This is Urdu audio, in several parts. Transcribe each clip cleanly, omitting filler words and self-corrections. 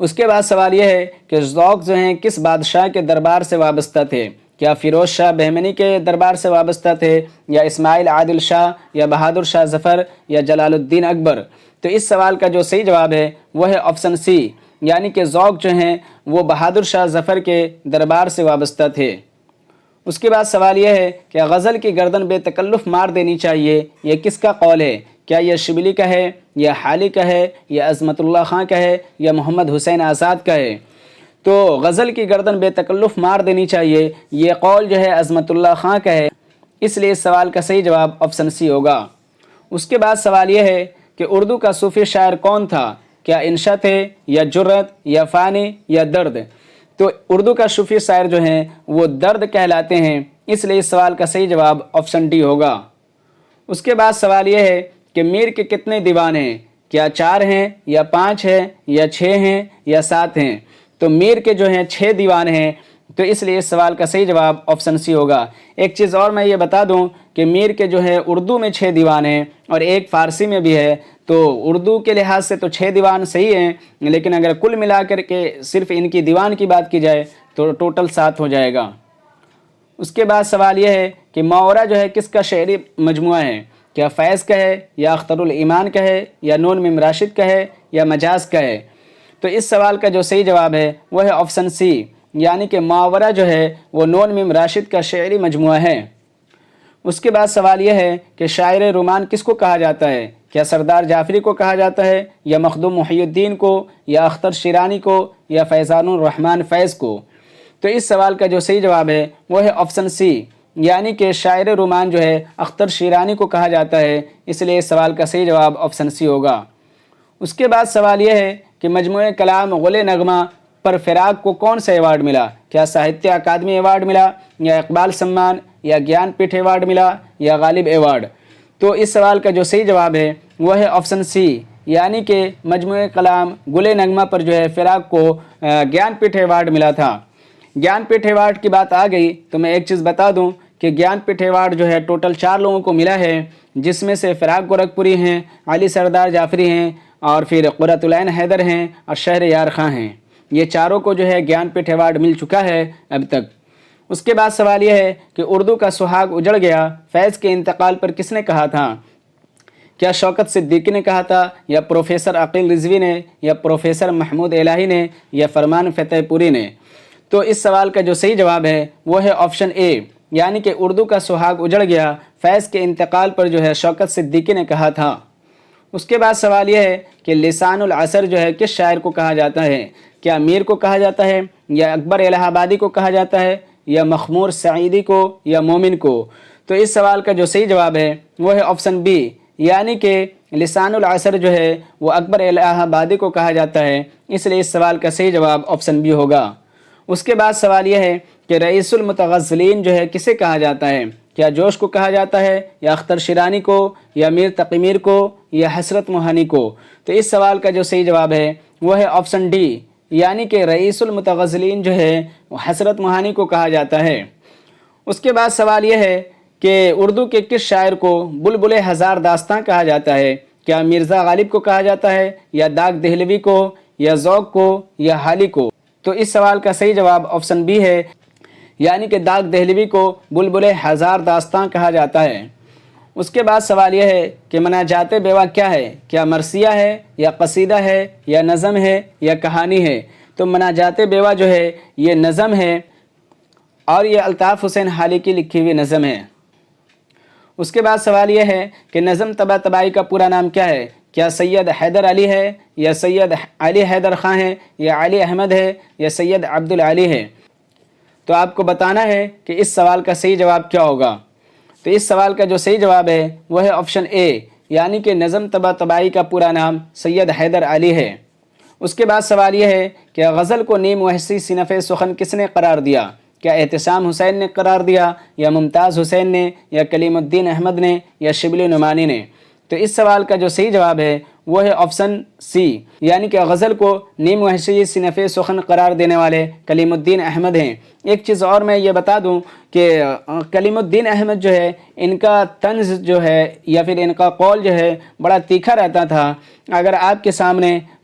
اس کے بعد سوال یہ ہے کہ ذوق جو ہیں کس بادشاہ کے دربار سے وابستہ تھے؟ کیا فیروز شاہ بہمنی کے دربار سے وابستہ تھے، یا اسماعیل عادل شاہ، یا بہادر شاہ ظفر، یا جلال الدین اکبر؟ تو اس سوال کا جو صحیح جواب ہے وہ ہے آپشن سی، یعنی کہ ذوق جو ہیں وہ بہادر شاہ ظفر کے دربار سے وابستہ تھے۔ اس کے بعد سوال یہ ہے کہ غزل کی گردن بے تکلف مار دینی چاہیے، یہ کس کا قول ہے؟ کیا یہ شبلی کا ہے، یا حالی کا ہے، یا عظمت اللہ خان کا ہے، یا محمد حسین آزاد کا ہے؟ تو غزل کی گردن بے تکلف مار دینی چاہیے، یہ قول جو ہے عظمت اللہ خان کا ہے، اس لیے اس سوال کا صحیح جواب آپشن سی ہوگا۔ اس کے بعد سوال یہ ہے کہ اردو کا صوفی شاعر کون تھا؟ کیا انشا تھے، یا جرت، یا فانی، یا درد؟ تو اردو کا صوفی شاعر جو ہیں وہ درد کہلاتے ہیں، اس لیے اس سوال کا صحیح جواب آپشن ڈی ہوگا۔ اس کے بعد سوال یہ ہے کہ میر کے کتنے دیوان ہیں؟ کیا 4 ہیں، یا 5 ہیں، یا 6 ہیں، یا 7 ہیں؟ تو میر کے جو ہیں 6 دیوان ہیں، تو اس لیے اس سوال کا صحیح جواب آپشن سی ہوگا۔ ایک چیز اور میں یہ بتا دوں کہ میر کے جو ہے اردو میں 6 دیوان ہیں اور ایک فارسی میں بھی ہے، تو اردو کے لحاظ سے تو 6 دیوان صحیح ہیں، لیکن اگر کل ملا کر کے صرف ان کی دیوان کی بات کی جائے تو ٹوٹل 7 ہو جائے گا۔ اس کے بعد سوال یہ ہے کہ ماورا جو ہے کس کا شعری مجموعہ ہے؟ کیا فیض کا ہے، یا اختر الایمان کا ہے، یا نون میم راشد کا ہے، یا مجاز کا ہے؟ تو اس سوال کا جو صحیح جواب ہے وہ ہے آپشن سی، یعنی کہ ماورا جو ہے وہ نون میم راشد کا شعری مجموعہ ہے۔ اس کے بعد سوال یہ ہے کہ شاعر رومان کس کو کہا جاتا ہے؟ کیا سردار جعفری کو کہا جاتا ہے، یا مخدوم محی الدین کو، یا اختر شیرانی کو، یا فیضان الرحمن فیض کو؟ تو اس سوال کا جو صحیح جواب ہے وہ ہے آپشن سی، یعنی کہ شاعر رومان جو ہے اختر شیرانی کو کہا جاتا ہے، اس لیے اس سوال کا صحیح جواب آپشن سی ہوگا۔ اس کے بعد سوال یہ ہے کہ مجموعہ کلام غل نغمہ پر فراق کو کون سا ایوارڈ ملا؟ کیا ساہتیہ اکادمی ایوارڈ ملا، یا اقبال سمان، یا گیان پیٹھ ایوارڈ ملا، یا غالب ایوارڈ؟ تو اس سوال کا جو صحیح جواب ہے وہ ہے آپشن سی، یعنی کہ مجموعہ کلام گل نغمہ پر جو ہے فراق کو گیان پیٹھ ایوارڈ ملا تھا۔ گیان پیٹھ ایوارڈ کی بات آ گئی تو میں ایک چیز بتا دوں کہ گیان پیٹھ ایوارڈ جو ہے ٹوٹل 4 لوگوں کو ملا ہے، جس میں سے فراق گورکھپوری ہیں، علی سردار جعفری ہیں، اور پھر قرۃ العین حیدر ہیں، اور شہر یار خاں ہیں۔ یہ چاروں کو جو ہے گیان پیٹھ ایوارڈ مل چکا ہے اب تک۔ اس کے بعد سوال یہ ہے کہ اردو کا سہاگ اجڑ گیا فیض کے انتقال پر کس نے کہا تھا؟ کیا شوکت صدیقی نے کہا تھا، یا پروفیسر عقیل رضوی نے، یا پروفیسر محمود الہی نے، یا فرمان فتح پوری نے؟ تو اس سوال کا جو صحیح جواب ہے وہ ہے آپشن اے، یعنی کہ اردو کا سہاگ اجڑ گیا فیض کے انتقال پر جو ہے شوکت صدیقی نے کہا تھا۔ اس کے بعد سوال یہ ہے کہ لسان العصر جو ہے کس شاعر کو کہا جاتا ہے؟ کیا میر کو کہا جاتا ہے، یا اکبر الہ آبادی کو کہا جاتا ہے، یا مخمور سعیدی کو، یا مومن کو؟ تو اس سوال کا جو صحیح جواب ہے وہ ہے آپشن بی، یعنی کہ لسان العصر جو ہے وہ اکبر الہ آبادی کو کہا جاتا ہے، اس لیے اس سوال کا صحیح جواب آپشن بی ہوگا۔ اس کے بعد سوال یہ ہے کہ رئیس المتغزلین جو ہے کسے کہا جاتا ہے؟ کیا جوش کو کہا جاتا ہے، یا اختر شیرانی کو، یا میر تقی میر کو، یا حسرت موہانی کو؟ تو اس سوال کا جو صحیح جواب ہے وہ ہے آپشن ڈی، یعنی کہ رئیس المتغزلین جو ہے وہ حسرت موہانی کو کہا جاتا ہے۔ اس کے بعد سوال یہ ہے کہ اردو کے کس شاعر کو بلبل ہزار داستاں کہا جاتا ہے؟ کیا مرزا غالب کو کہا جاتا ہے، یا داغ دہلوی کو، یا ذوق کو، یا حالی کو؟ تو اس سوال کا صحیح جواب آپشن بی ہے، یعنی کہ داغ دہلوی کو بلبل ہزار داستاں کہا جاتا ہے۔ اس کے بعد سوال یہ ہے کہ مناجات بیوہ کیا ہے؟ کیا مرثیہ ہے، یا قصیدہ ہے، یا نظم ہے، یا کہانی ہے؟ تو مناجات بیوہ جو ہے یہ نظم ہے، اور یہ الطاف حسین حالی کی لکھی ہوئی نظم ہے۔ اس کے بعد سوال یہ ہے کہ نظم طباطبائی کا پورا نام کیا ہے؟ کیا سید حیدر علی ہے، یا سید علی حیدر خاں ہے، یا علی احمد ہے، یا سید عبدالعلی ہے؟ تو آپ کو بتانا ہے کہ اس سوال کا صحیح جواب کیا ہوگا۔ تو اس سوال کا جو صحیح جواب ہے وہ ہے آپشن اے، یعنی کہ نظم طباطبائی کا پورا نام سید حیدر علی ہے۔ اس کے بعد سوال یہ ہے کہ غزل کو نیم وحشی صنف سخن کس نے قرار دیا؟ کیا احتشام حسین نے قرار دیا، یا ممتاز حسین نے، یا کلیم الدین احمد نے، یا شبلی نعمانی نے؟ تو اس سوال کا جو صحیح جواب ہے وہ ہے آپشن سی، یعنی کہ غزل کو نیم وحشی صنف سخن قرار دینے والے کلیم الدین احمد ہیں۔ ایک چیز اور میں یہ بتا دوں کہ کلیم الدین احمد جو ہے ان کا طنز جو ہے یا پھر ان کا قول جو ہے بڑا تیکھا رہتا تھا۔ اگر آپ کے سامنے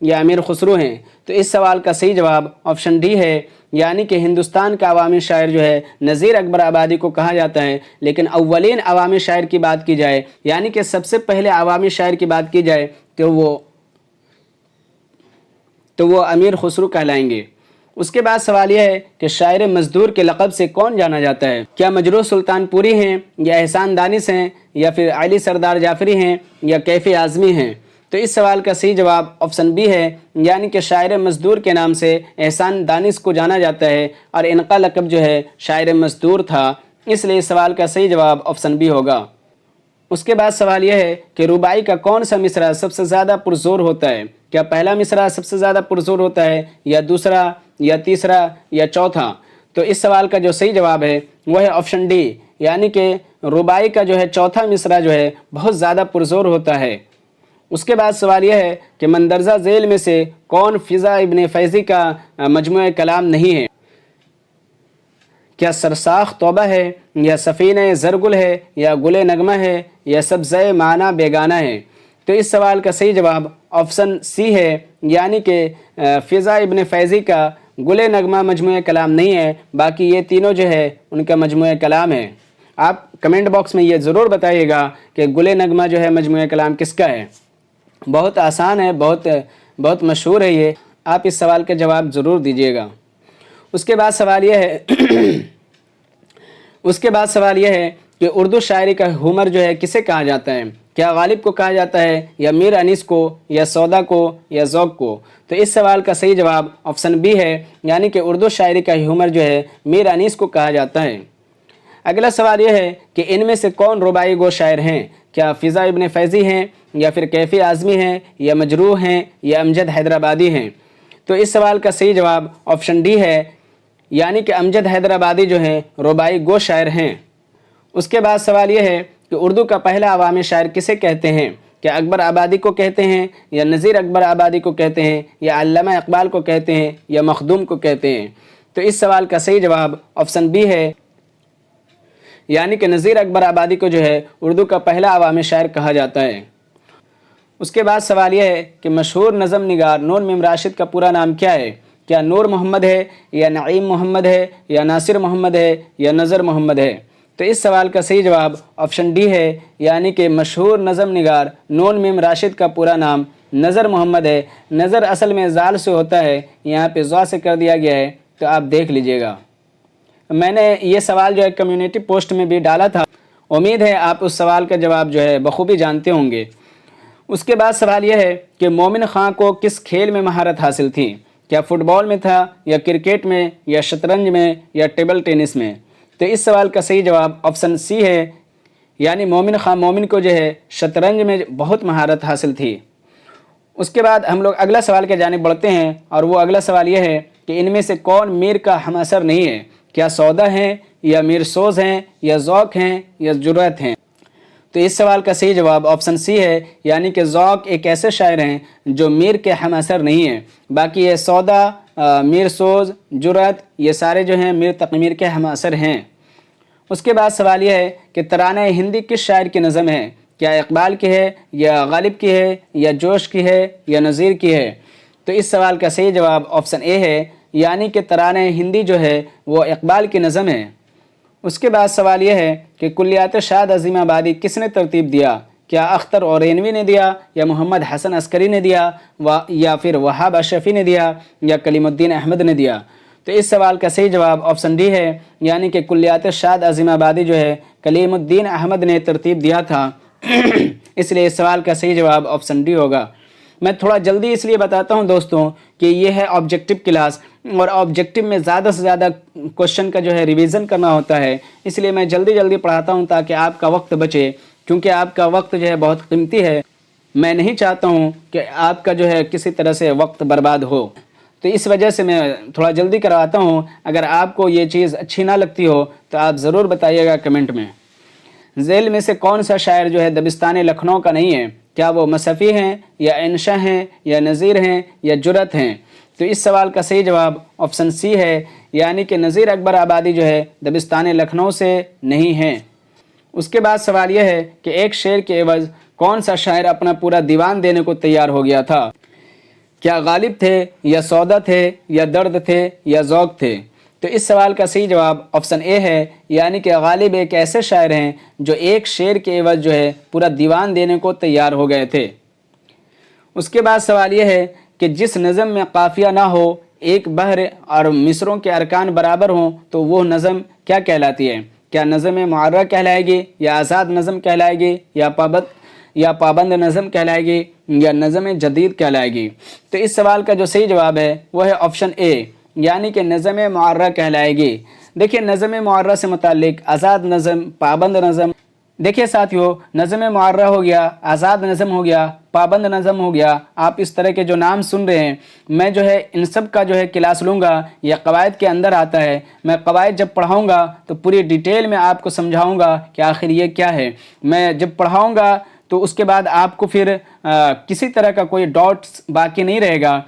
یا امیر خسرو ہیں؟ تو اس سوال کا صحیح جواب آپشن ڈی ہے، یعنی کہ ہندوستان کا عوامی شاعر جو ہے نذیر اکبر آبادی کو کہا جاتا ہے، لیکن اولین عوامی شاعر کی بات کی جائے، یعنی کہ سب سے پہلے عوامی شاعر کی بات کی جائے تو وہ امیر خسرو کہلائیں گے۔ اس کے بعد سوال یہ ہے کہ شاعر مزدور کے لقب سے کون جانا جاتا ہے؟ کیا مجروح سلطان پوری ہیں، یا احسان دانش ہیں، یا پھر علی سردار جعفری ہیں، یا کیفی اعظمی ہیں؟ تو اس سوال کا صحیح جواب آپشن بی ہے، یعنی کہ شاعر مزدور کے نام سے احسان دانش کو جانا جاتا ہے، اور ان کا لقب جو ہے شاعر مزدور تھا، اس لیے اس سوال کا صحیح جواب آپشن بی ہوگا۔ اس کے بعد سوال یہ ہے کہ رباعی کا کون سا مصرع سب سے زیادہ پرزور ہوتا ہے؟ کیا پہلا مصرع سب سے زیادہ پرزور ہوتا ہے، یا دوسرا، یا تیسرا، یا چوتھا؟ تو اس سوال کا جو صحیح جواب ہے وہ ہے آپشن ڈی، یعنی کہ رباعی کا جو ہے چوتھا مصرع جو ہے بہت زیادہ پرزور ہوتا ہے۔ اس کے بعد سوال یہ ہے کہ مندرجہ ذیل میں سے کون فضا ابن فیضی کا مجموعہ کلام نہیں ہے؟ کیا سرساخ توبہ ہے، یا سفینہ زرگل ہے، یا گل نغمہ ہے، یا سبزۂ معنی بیگانہ ہے؟ تو اس سوال کا صحیح جواب آپشن سی ہے، یعنی کہ فضا ابن فیضی کا گل نغمہ مجموعہ کلام نہیں ہے، باقی یہ تینوں جو ہے ان کا مجموعہ کلام ہے۔ آپ کمنٹ باکس میں یہ ضرور بتائیے گا کہ گل نغمہ جو ہے مجموعہ کلام کس کا ہے۔ بہت آسان ہے، بہت مشہور ہے یہ، آپ اس سوال کا جواب ضرور دیجیے گا۔ اس کے بعد سوال یہ ہے کہ اردو شاعری کا ہومر جو ہے کسے کہا جاتا ہے؟ کیا غالب کو کہا جاتا ہے، یا میر انیس کو، یا سودا کو، یا ذوق کو؟ تو اس سوال کا صحیح جواب آپشن بی ہے، یعنی کہ اردو شاعری کا ہومر جو ہے میر انیس کو کہا جاتا ہے۔ اگلا سوال یہ ہے کہ ان میں سے کون رباعی گو شاعر ہیں؟ کیا فضا ابن فیضی ہیں، یا پھر کیفی اعظمی ہیں، یا مجروح ہیں، یا امجد حیدرآبادی ہیں؟ تو اس سوال کا صحیح جواب آپشن ڈی ہے، یعنی کہ امجد حیدرآبادی جو ہیں رباعی گو شاعر ہیں۔ اس کے بعد سوال یہ ہے کہ اردو کا پہلا عوامی شاعر کسے کہتے ہیں؟ کیا اکبر آبادی کو کہتے ہیں، یا نذیر اکبر آبادی کو کہتے ہیں، یا علامہ اقبال کو کہتے ہیں، یا مخدوم کو کہتے ہیں؟ تو اس سوال کا صحیح جواب آپشن بی ہے، یعنی کہ نذیر اکبر آبادی کو جو ہے اردو کا پہلا عوامی شاعر کہا جاتا ہے۔ اس کے بعد سوال یہ ہے کہ مشہور نظم نگار نور میم راشد کا پورا نام کیا ہے؟ کیا نور محمد ہے، یا نعیم محمد ہے، یا ناصر محمد ہے، یا نظر محمد ہے؟ تو اس سوال کا صحیح جواب آپشن ڈی ہے، یعنی کہ مشہور نظم نگار نور میم راشد کا پورا نام نظر محمد ہے۔ نظر اصل میں زال سے ہوتا ہے، یہاں پہ ضا سے کر دیا گیا ہے، تو آپ دیکھ لیجئے گا۔ میں نے یہ سوال جو ہے کمیونٹی پوسٹ میں بھی ڈالا تھا، امید ہے آپ اس سوال کا جواب جو ہے بخوبی جانتے ہوں گے۔ اس کے بعد سوال یہ ہے کہ مومن خاں کو کس کھیل میں مہارت حاصل تھی؟ کیا فٹ بال میں تھا، یا کرکٹ میں، یا شطرنج میں، یا ٹیبل ٹینس میں؟ تو اس سوال کا صحیح جواب آپشن سی ہے، یعنی مومن خاں مومن کو جو ہے شطرنج میں بہت مہارت حاصل تھی۔ اس کے بعد ہم لوگ اگلا سوال کی جانب بڑھتے ہیں، اور وہ اگلا سوال یہ ہے کہ ان میں سے کون میر کا ہم اثر نہیں ہے؟ کیا سودا ہیں، یا میر سوز ہیں، یا ذوق ہیں، یا جرأت ہیں؟ تو اس سوال کا صحیح جواب آپشن سی ہے، یعنی کہ ذوق ایک ایسے شاعر ہیں جو میر کے ہم اثر نہیں ہیں، باقی یہ سودا، میر سوز، جرأت، یہ سارے جو ہیں میر تقی کے ہم اثر ہیں۔ اس کے بعد سوال یہ ہے کہ ترانہ ہندی کس شاعر کی نظم ہے؟ کیا اقبال کی ہے، یا غالب کی ہے، یا جوش کی ہے، یا نذیر کی ہے؟ تو اس سوال کا صحیح جواب آپشن اے ہے، یعنی کہ ترانہ ہندی جو ہے وہ اقبال کی نظم ہے۔ اس کے بعد سوال یہ ہے کہ کلیات شاد عظیم آبادی کس نے ترتیب دیا؟ کیا اختر اورینوی نے دیا، یا محمد حسن عسکری نے دیا، یا پھر وہاب اشرفی نے دیا، یا کلیم الدین احمد نے دیا؟ تو اس سوال کا صحیح جواب آپشن ڈی ہے، یعنی کہ کلیات شاد عظیم آبادی جو ہے کلیم الدین احمد نے ترتیب دیا تھا، اس لیے اس سوال کا صحیح جواب آپشن ڈی ہوگا۔ میں تھوڑا جلدی اس لیے بتاتا ہوں دوستوں کہ یہ ہے آبجیکٹو کلاس، اور آبجیکٹو میں زیادہ سے زیادہ کوشچن کا جو ہے ریویژن کرنا ہوتا ہے، اس لیے میں جلدی پڑھاتا ہوں تاکہ آپ کا وقت بچے، کیونکہ آپ کا وقت جو ہے بہت قیمتی ہے۔ میں نہیں چاہتا ہوں کہ آپ کا جو ہے کسی طرح سے وقت برباد ہو، تو اس وجہ سے میں تھوڑا جلدی کرواتا ہوں۔ اگر آپ کو یہ چیز اچھی نہ لگتی ہو تو آپ ضرور بتائیے گا کمنٹ میں۔ ذیل میں سے کون سا شاعر جو ہے دبستان لکھنؤ کا نہیں ہے؟ کیا وہ مصفی ہیں، یا انشا ہیں، یا نذیر ہیں، یا جرأت ہیں؟ تو اس سوال کا صحیح جواب آپشن سی ہے، یعنی کہ نذیر اکبر آبادی جو ہے دبستان لکھنؤ سے نہیں ہیں۔ اس کے بعد سوال یہ ہے کہ ایک شعر کے عوض کون سا شاعر اپنا پورا دیوان دینے کو تیار ہو گیا تھا؟ کیا غالب تھے یا سودا تھے یا درد تھے یا ذوق تھے؟ تو اس سوال کا صحیح جواب آپشن اے ہے، یعنی کہ غالب ایک ایسے شاعر ہیں جو ایک شعر کے عوض جو ہے پورا دیوان دینے کو تیار ہو گئے تھے۔ اس کے بعد سوال یہ ہے کہ جس نظم میں قافیہ نہ ہو، ایک بحر اور مصروں کے ارکان برابر ہوں، تو وہ نظم کیا کہلاتی ہے؟ کیا نظم معرہ کہلائے گی، یا آزاد نظم کہلائے گی، یا پابند نظم کہلائے گی، یا نظم جدید کہلائے گی؟ تو اس سوال کا جو صحیح جواب ہے وہ ہے آپشن اے، یعنی کہ نظم معرہ کہلائے گی۔ دیکھیے نظم معرہ سے متعلق آزاد نظم، پابند نظم، دیکھیے ساتھیو نظم معرہ ہو گیا، آزاد نظم ہو گیا، پابند نظم ہو گیا، آپ اس طرح کے جو نام سن رہے ہیں، میں جو ہے ان سب کا جو ہے کلاس لوں گا، یہ قواعد کے اندر آتا ہے۔ میں قواعد جب پڑھاؤں گا تو پوری ڈیٹیل میں آپ کو سمجھاؤں گا کہ آخر یہ کیا ہے۔ میں جب پڑھاؤں گا تو اس کے بعد آپ کو پھر کسی طرح کا کوئی ڈاؤٹس باقی نہیں رہے گا۔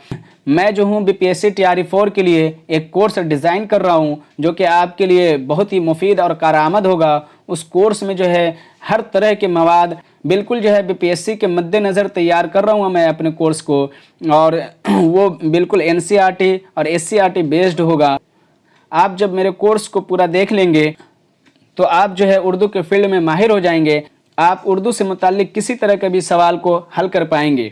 میں جو ہوں BPSC TRE 4 کے لیے ایک کورس ڈیزائن کر رہا ہوں جو کہ آپ کے لیے بہت ہی مفید اور کارآمد ہوگا۔ اس کورس میں جو ہے ہر طرح کے مواد بالکل جو ہے BPSC کے مد نظر تیار کر رہا ہوں میں اپنے کورس کو، اور وہ بالکل NCERT اور SCERT بیسڈ ہوگا۔ آپ جب میرے کورس کو پورا دیکھ لیں گے تو آپ جو ہے اردو کے فیلڈ میں ماہر ہو جائیں گے۔ آپ اردو سے متعلق کسی طرح کے بھی سوال کو حل کر پائیں گے۔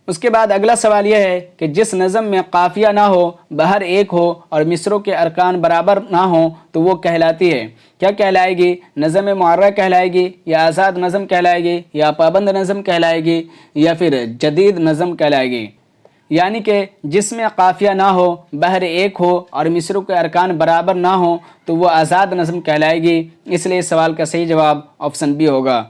اس کے بعد اگلا سوال یہ ہے کہ جس نظم میں قافیہ نہ ہو، بحر ایک ہو اور مصروں کے ارکان برابر نہ ہوں، تو وہ کہلاتی ہے؟ کیا کہلائے گی؟ نظم معرہ کہلائے گی، یا آزاد نظم کہلائے گی، یا پابند نظم کہلائے گی، یا پھر جدید نظم کہلائے گی؟ یعنی کہ جس میں قافیہ نہ ہو، بحر ایک ہو اور مصروں کے ارکان برابر نہ ہوں، تو وہ آزاد نظم کہلائے گی۔ اس لیے اس سوال کا صحیح جواب آپشن بی ہوگا۔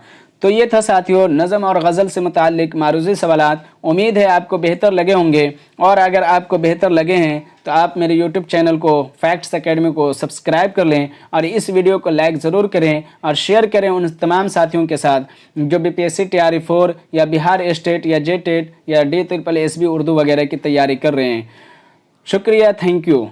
تو یہ تھا ساتھیو نظم اور غزل سے متعلق معروضی سوالات۔ امید ہے آپ کو بہتر لگے ہوں گے، اور اگر آپ کو بہتر لگے ہیں تو آپ میرے یوٹیوب چینل کو فیکٹس اکیڈمی کو سبسکرائب کر لیں، اور اس ویڈیو کو لائک ضرور کریں اور شیئر کریں ان تمام ساتھیوں کے ساتھ جو BPSC TRE 4 یا بہار اسٹیٹ یا JTET یا DSSB اردو وغیرہ کی تیاری کر رہے ہیں۔ شکریہ، تھینک یو۔